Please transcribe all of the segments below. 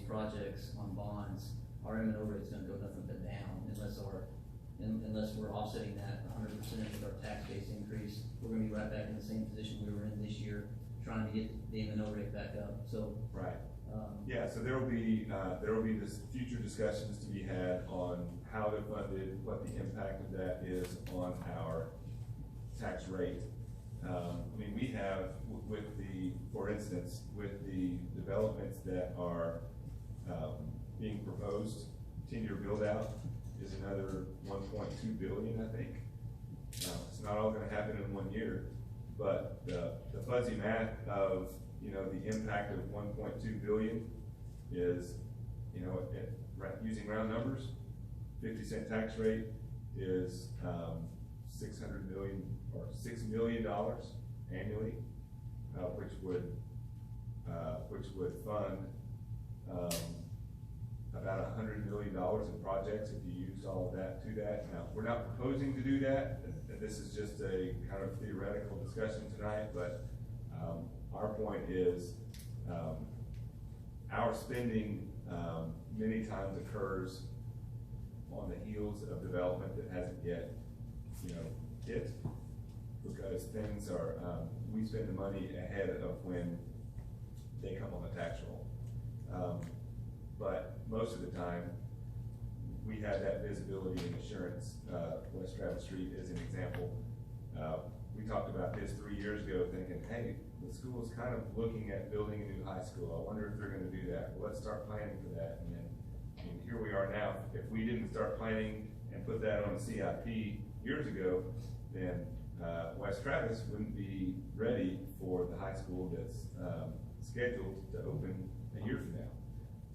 projects on bonds, our M&O rate's gonna go nothing but down unless we're offsetting that 100% with our tax base increase. We're gonna be right back in the same position we were in this year, trying to get the M&O rate back up, so. Right. Yeah, so there will be this future discussions to be had on how they're funded, what the impact of that is on our tax rate. I mean, we have for instance, with the developments that are being proposed, 10-year build out is another 1.2 billion, I think. It's not all gonna happen in 1 year, but the fuzzy math of, the impact of 1.2 billion is, using round numbers, 50-cent tax rate is 600 million or $6 million annually, which would fund about $100 million in projects if you use all of that to that. Now, we're not proposing to do that. This is just a kind of theoretical discussion tonight, but our point is our spending many times occurs on the heels of development that hasn't yet, hit, because things are, we spend the money ahead of when they come on the tax roll. But most of the time, we have that visibility and assurance. West Travis Street is an example. We talked about this 3 years ago thinking, hey, the school is kind of looking at building a new high school. I wonder if they're gonna do that. Well, let's start planning for that. And here we are now. If we didn't start planning and put that on the CIP years ago, then West Travis wouldn't be ready for the high school that's scheduled to open a year from now.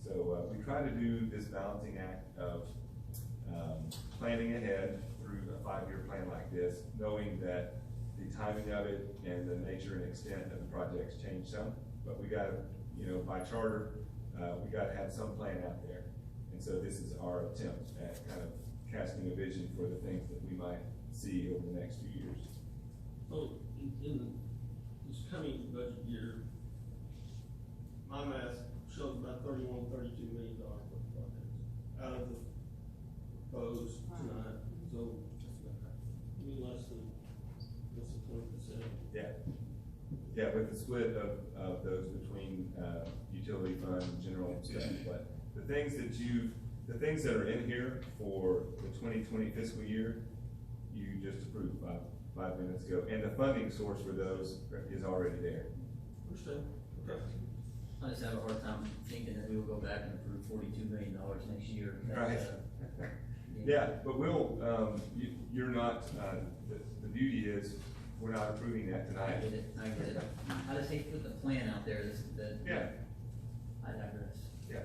So we try to do this balancing act of planning ahead through a 5-year plan like this, knowing that the timing of it and the nature and extent of the projects change some, but we gotta, by charter, we gotta have some plan out there. And so this is our attempt at kind of casting a vision for the things that we might see over the next few years. So in this coming budget year, my math shows about $31, $32 million worth of projects out of the proposed tonight. So less than 20%. Yeah, with the split of those between utility fund and general stuff. But the things that are in here for the 2020 fiscal year, you just approved five minutes ago, and the funding source for those is already there. Understand? Okay. I just have a hard time thinking that we will go back and approve $42 million next year. Right. Yeah, but we'll, you're not, the beauty is, we're not approving that tonight. I get it. I just hate to put the plan out there Yeah. I digress. Yeah.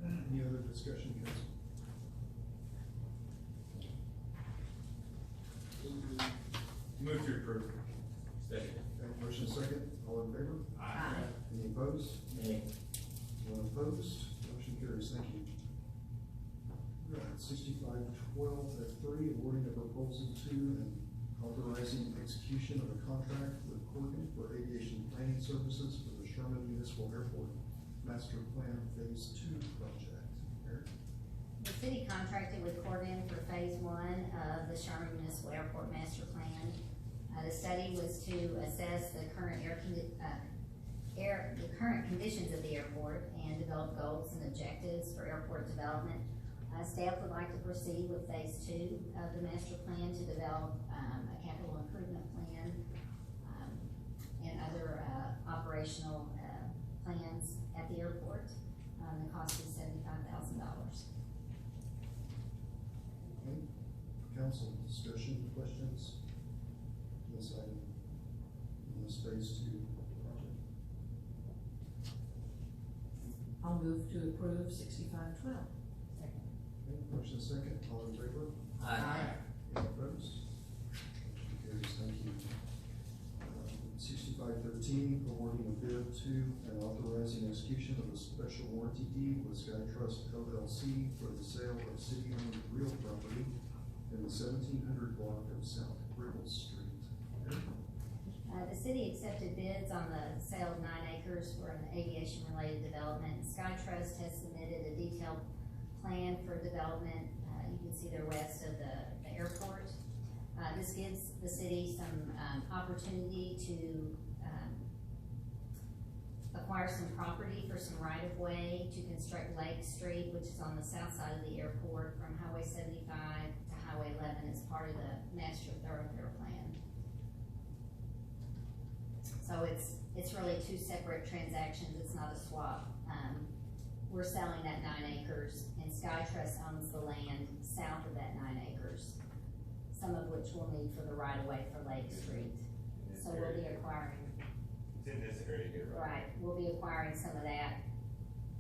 Any other discussion, council? Move to approve. Second. Okay, motion second, all in favor? Aye. Any opposed? Nay. One opposed, motion carries, thank you. Right, 6512F3, awarding a proposal to and authorizing execution of a contract with Corgan for aviation planning services for the Sherman Municipal Airport Master Plan Phase 2 project. Eric? The city contracted with Corgan for phase 1 of the Sherman Municipal Airport Master Plan. The study was to assess the current the current conditions of the airport and develop goals and objectives for airport development. Staff would like to proceed with phase 2 of the master plan to develop a capital improvement plan and other operational plans at the airport. The cost is $75,000. Okay. Council discussion, questions? This item, in this phase 2 project. I'll move to approve 6512. Okay, motion second, all in favor? Aye. Any opposed? Motion carries, thank you. 6513, awarding a bid to and authorizing execution of a special warranty deed with Sky Trust LLC for the sale of city-owned real property in the 1700 block of South Gribble Street. The city accepted bids on the sale of 9 acres for an aviation-related development. SkyTrust has submitted a detailed plan for development. You can see they're west of the airport. This gives the city some opportunity to acquire some property for some right-of-way to construct Lake Street, which is on the south side of the airport from Highway 75 to Highway 11 as part of the master thoroughfare plan. So it's really two separate transactions, it's not a swap. We're selling that 9 acres and SkyTrust owns the land south of that 9 acres, some of which we'll need for the right-of-way for Lake Street. So we'll be acquiring. It's in this area here, right? Right, we'll be acquiring some of that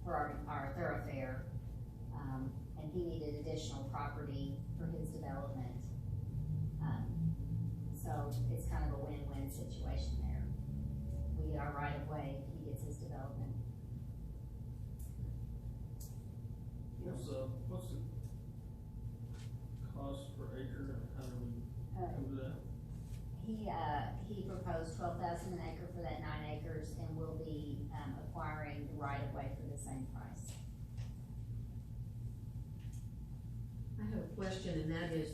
for our thoroughfare. And he needed additional property for his development. So it's kind of a win-win situation there. We get our right of way, he gets his development. What's the cost per acre, and how do we come to that? He proposed 12,000 an acre for that 9 acres, and we'll be acquiring the right of way for the same price. I have a question, and that is,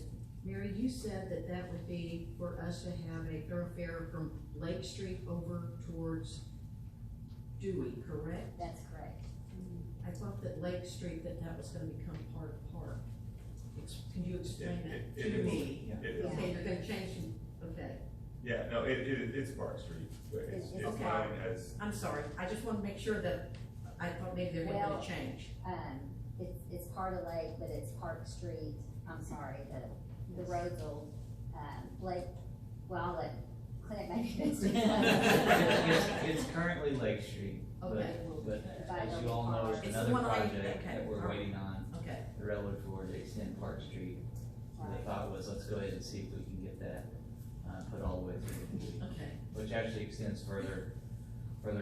Mary, you said that that would be for us to have a thoroughfare from Lake Street over towards Dewey, correct? That's correct. I thought that Lake Street, that was gonna become part of Park. Can you explain that It to is. me? It is. Okay, you're gonna change, okay. Yeah, no, it's Park Street, but it's It's okay. known as, I'm sorry, I just wanna make sure that, I thought maybe there had been a change. It's part of Lake, but it's Park Street, I'm sorry, the road's old, Lake, well, I'll let Clint maybe It's currently Lake Street, but Okay. as you all know, there's It's the another one I- project okay, that we're all right. waiting on, Okay, the railroad for to extend Park Street. So the Right. thought was, let's go ahead and see if we can get that, put all the way through, okay. which actually extends further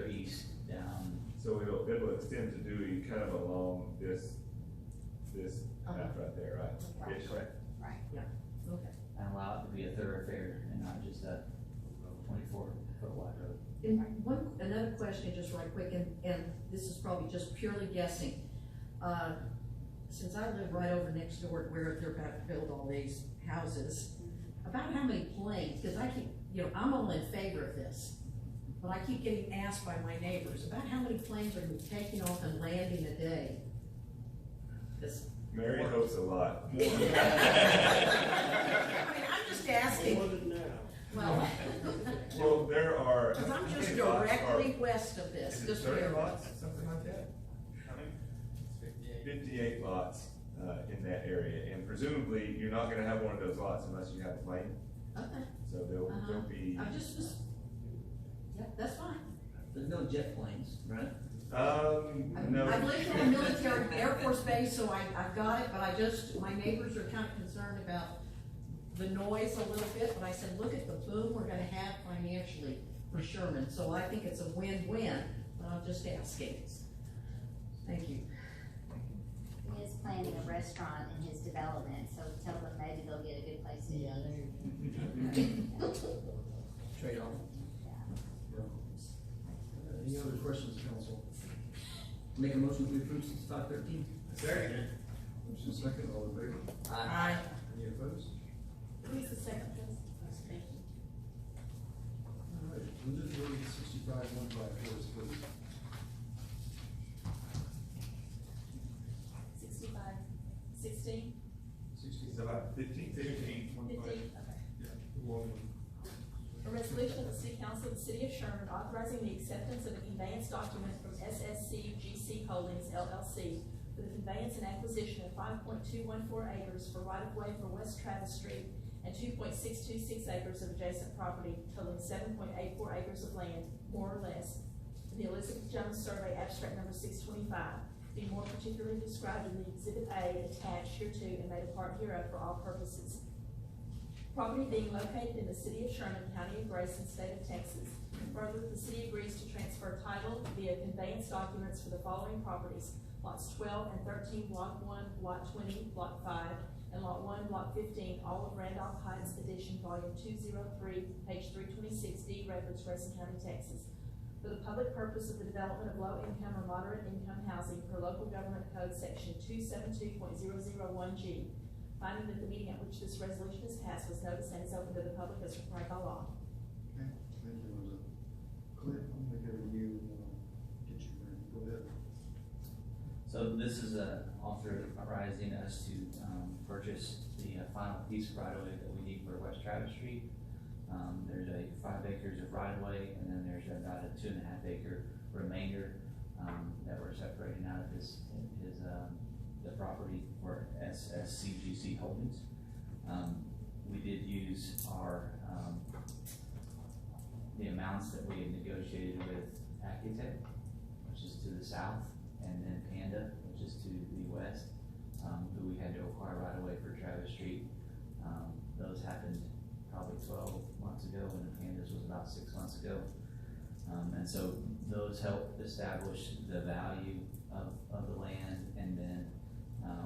east down. so it'll extend to Dewey kind of along this path right there, right? Right. Ish. Right. Okay. And allow it to be a thoroughfare and not just a 24-foot wide road. And another question, just right quick, and this is probably just purely guessing. Since I live right over next door to where they're about to build all these houses, about how many planes, because I keep, I'm all in favor of this, but I keep getting asked by my neighbors, about how many planes are gonna be taking off and landing a day? Mary hopes a lot more. I mean, I'm just asking. What is it now? Well, Well, there are. because I'm just how many lots directly west of this, Is it just 30 where. lots, something like that? How many? 58 lots, in that area, and presumably, you're not gonna have one of those lots unless you have a plane, Okay, so there'll be. I just was, yeah, that's fine. There's no jet planes, right? No. I've lived on a military Air Force base, so I've got it, but my neighbors are kind of concerned about the noise a little bit, but I said, look at the boom we're gonna have financially for Sherman, so I think it's a win-win, but I'm just asking. Thank you. He is planning a restaurant in his development, so tell them maybe they'll get a good place to eat. Trade off. Any other questions, council? Make a motion to approve 6513. Second. Motion second, all in favor? Aye. Any opposed? Who's the second, please? All right, Linda, go to 65-154, please. 16? It's about 15. 15, okay. A resolution of the City Council of the City of Sherman authorizing the acceptance of a conveyance document from SSC GC Holdings LLC for the conveyance and acquisition of 5.214 acres for right-of-way for West Travis Street and 2.626 acres of adjacent property totaling 7.84 acres of land, more or less, in the Elizabeth Jones Survey Abstract Number 625, being more particularly described in the Exhibit A attached hereto and made a part hereof for all purposes. Property being located in the city of Sherman, county of Grayson, state of Texas. Further, the city agrees to transfer title via conveyance documents for the following properties lots 12 and 13, block 1, lot 20, block 5, and lot 1, block 15, all of Randolph Heights Edition, volume 203, page 326, deed records, Grayson County, Texas, for the public purpose of the development of low-income or moderate-income housing per local government code section 272.001G. Finding that the meeting at which this resolution is passed was noticed and is open to the public as required by law. Okay, thank you, Linda. Clint, I'm gonna go to you and get you ready. Go ahead. So this is authorizing us to purchase the final piece of right-of-way that we need for West Travis Street. There's a 5 acres of right-of-way, and then there's about a 2.5 acre remainder that we're separating out of the property for SSCGC Holdings. We did use the amounts that we had negotiated with Acutech, which is to the south, and then Panda, which is to the west, who we had to acquire right away for Travis Street. Those happened probably 12 months ago, and the Pandas was about 6 months ago. And so those help establish the value of the land, and then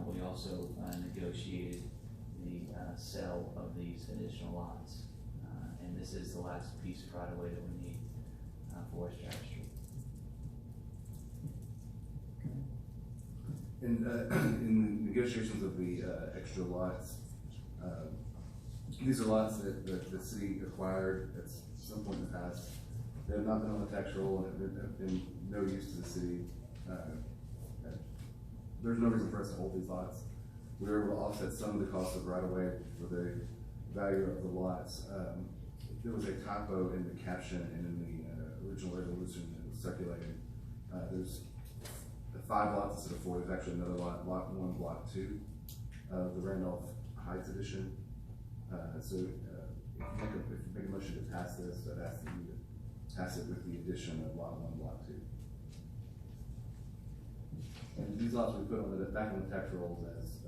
we also negotiated the sale of these additional lots. And this is the last piece of right of way that we need for West Travis Street. In the negotiations of the extra lots, these are lots that the city acquired at some point in the past. They have not been on the tax roll and have been no use to the city. There's no reason for us to hold these lots. We were able to offset some of the cost of right of way for the value of the lots. There was a typo in the caption and in the original resolution that was circulated. There's 5 lots instead of 4. There's actually another lot, lot 1, block 2 of the Randolph Heights edition. So if you make a motion to pass this, I'd ask that you to pass it with the addition of lot 1, block 2. And these lots we put on the back on the tax rolls as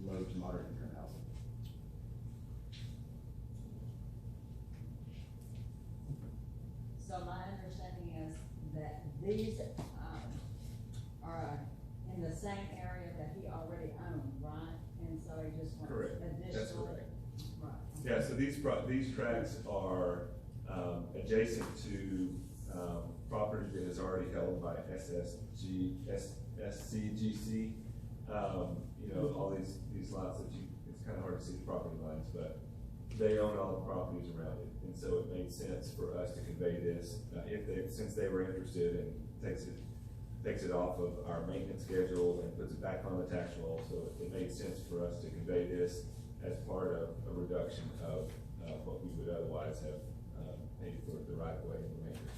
low to moderate income housing. So my understanding is that these are in the same area that he already owned, right? And so he just wants Correct. additional. That's correct. Right. Yeah, so these tracts are adjacent to property that is already held by SCGC. You know, all these lots that it's kind of hard to see the property lines, but they own all the properties around it. And so it made sense for us to convey this, since they were interested, and takes it off of our maintenance schedule and puts it back on the tax roll. So it made sense for us to convey this as part of a reduction of what we would otherwise have paid for the right of way and remainder.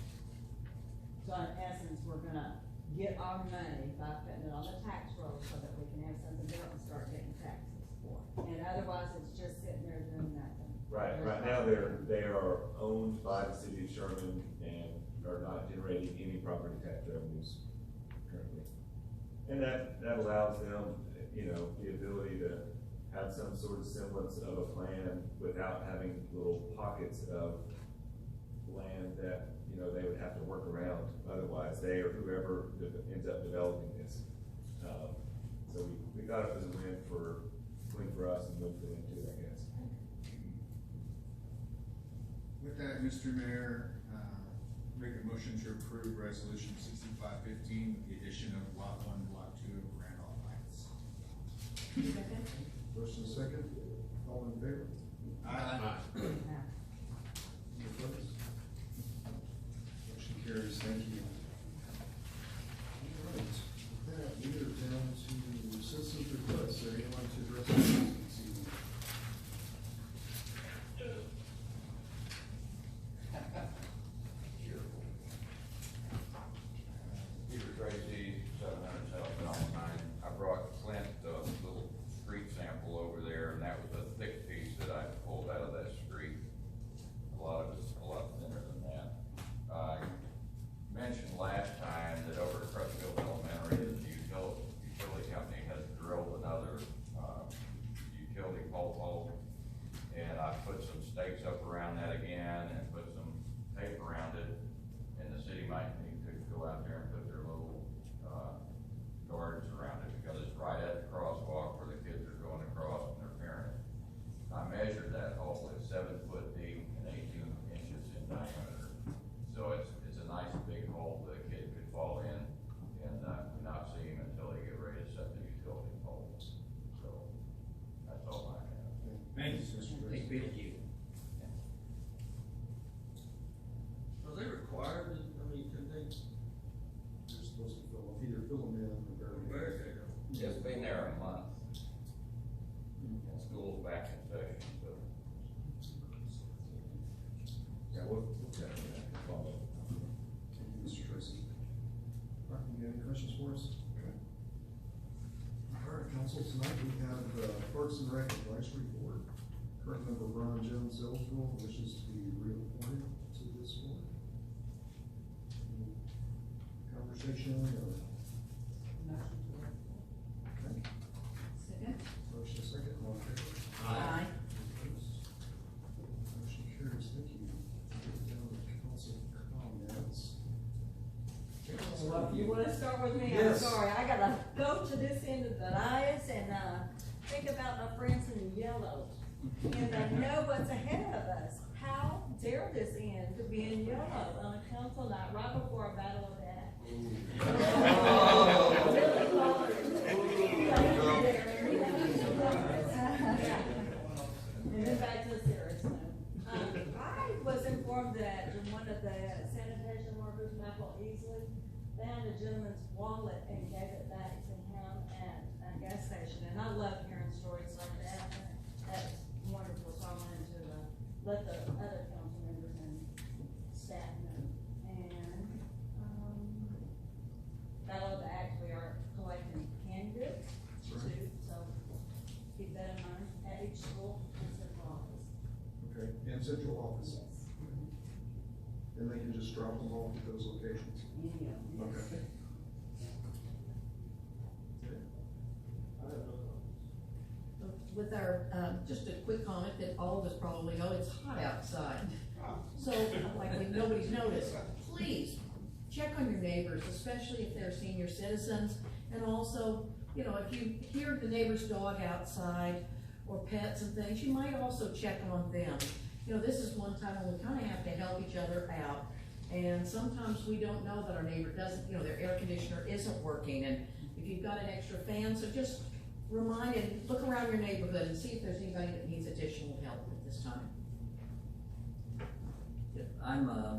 So in essence, we're gonna get our money by putting it on the tax roll so that we can have something to do and start getting taxes for it. And otherwise, it's just sitting there doing nothing. Right now they are owned by the city of Sherman and are not generating any property tax revenues currently. And that allows them, you know, the ability to have some sort of semblance of a plan without having little pockets of land that, you know, they would have to work around otherwise, they or whoever ends up developing this. So we thought it was a win for us and win for them too, I guess. With that, Mr. Mayor, make a motion to approve resolution 6515 with the addition of lot 1, block 2 of Randolph Heights. First and second, all in favor? Aye. Any opposed? Motion carries, thank you. All right, with that, we are down to citizens' requests. Anyone like to address the citizens this evening? Peter Tracy, 700 South Valentine. I brought Clint the little street sample over there, and that was a thick piece that I pulled out of that street. A lot of it's a lot thinner than that. I mentioned either fill them in or bury them. It's been there a month. School's back in session, so. Yeah, we'll definitely follow. Thank you, Mr. Tracy. All right, you got any questions for us? All right, council, tonight we have Parks and Rec Advisory Board. Current member Brian Jones eligible, wishes to be reappointed to this board. Any conversation or? Okay, Second? motion second, all in favor? Aye. Opposed? Motion carries, thank you. Get down to council comments. Well, if you wanna start with me, I'm Yes. sorry, I gotta go to this end of the dais and, think about my friends in yellow. And I know what's ahead of us. How dare this end to be in yellow on a council night right before a battle of that? And then back to the serious note. I was informed that one of the sanitation workers, Michael Easley, found a gentleman's wallet and gave it back to him at a gas station. And I love hearing stories like that. That's wonderful, so I wanted to, let the other council members and staff know. And, that other act, we are collecting canned goods too, so keep that in mind at each school and central office. Okay, and central office. Yes. And they can just drop them off at those locations. Yeah. Okay. With our, just a quick comment that all of us probably know, it's hot outside. So, like, nobody's noticed, please, check on your neighbors, especially if they're senior citizens. And also, you know, if you hear the neighbor's dog outside or pets and things, you might also check on them. You know, this is one time when we kinda have to help each other out. And sometimes we don't know that our neighbor doesn't, you know, their air conditioner isn't working. And if you've got an extra fan, so just remind and look around your neighborhood and see if there's anybody that needs additional help at this time. Yeah,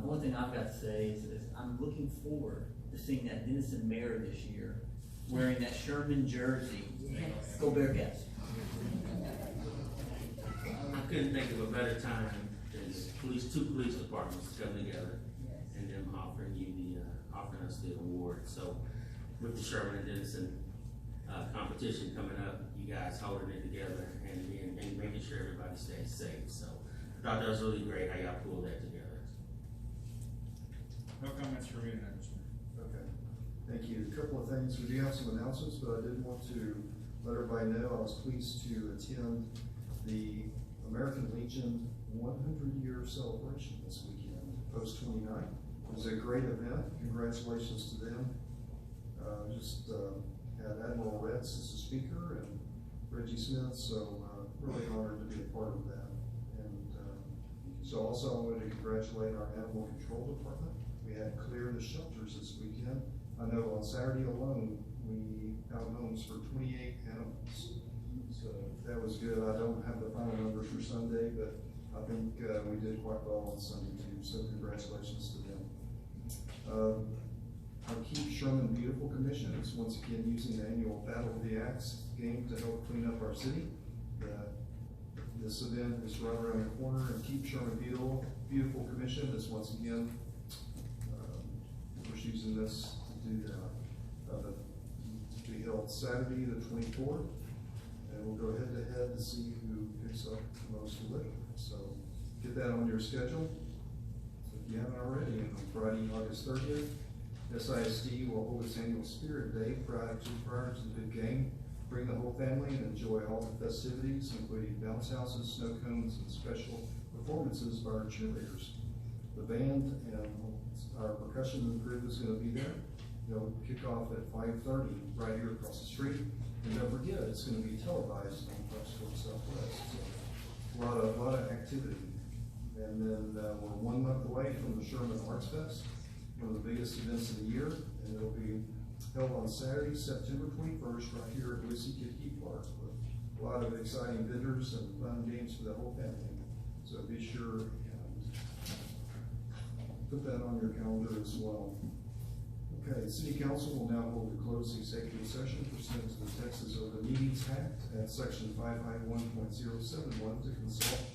one thing I've got to say is I'm looking forward to seeing that Denison mayor this year wearing that Sherman jersey. Go Bearcats. I couldn't think of a better time than two police departments to come together and them offering us the award. So with the Sherman and Denison competition coming up, you guys holding it together and making sure everybody stays safe. So I thought that was really great how y'all pulled that together. No comments for me tonight, Mr. Mayor. Okay, thank you. A couple of things, we do have some announcements, but I did want to let everybody know I was pleased to attend the American Legion 100-year celebration this weekend, post 29. It was a great event, congratulations to them. Had Admiral Retz as a speaker and Reggie Smith, so really honored to be a part of that. And so also I wanted to congratulate our animal control department. We had clear the shelters this weekend. I know on Saturday alone, we found homes for 28 animals. So that was good. I don't have the final numbers for Sunday, but I think we did quite well on Sunday too. So congratulations to them. Our Keep Sherman Beautiful Commission is once again using the annual Battle of the Axe game to help clean up our city. This event is right around the corner, and Keep Sherman Beautiful Commission is once again we're using this to do that. To be held Saturday the 24th, and we'll go head to head to see who picks up the most litter. So get that on your schedule. So if you haven't already, on Friday, August 30th. SISD will hold its annual Spirit Day prior to the big game. Bring the whole family and enjoy all the festivities, including bounce houses, snow cones, and special performances by our cheerleaders. The band and our percussion group is going to be there. They'll kick off at 5:30 right here across the street. And don't forget, it's going to be televised on Fox Sports Southwest. So a lot of activity. And then we're 1 month away from the Sherman Arts Fest, one of the biggest events of the year, and it'll be held on Saturday, September 21st, right here at Lucy Kidkey Park, with a lot of exciting vendors and fun games for the whole family. So be sure and put that on your calendar as well. Okay, the city council will now hold a closed executive session pursuant to the Texas Open Meetings Act at section 551.071 to consult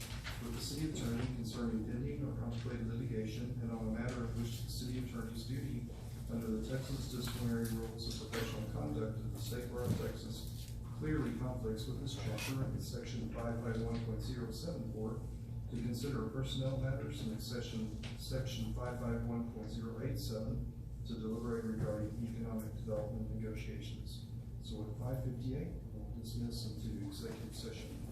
with the city attorney concerning pending or contemplated litigation and on a matter in which the city attorney's duty under the Texas disciplinary rules of professional conduct of the state bar of Texas clearly conflicts with this chapter in section 551.074 to consider personnel matters and section 551.087 to deliberate regarding economic development negotiations. So at 5:58, we'll dismiss into executive session.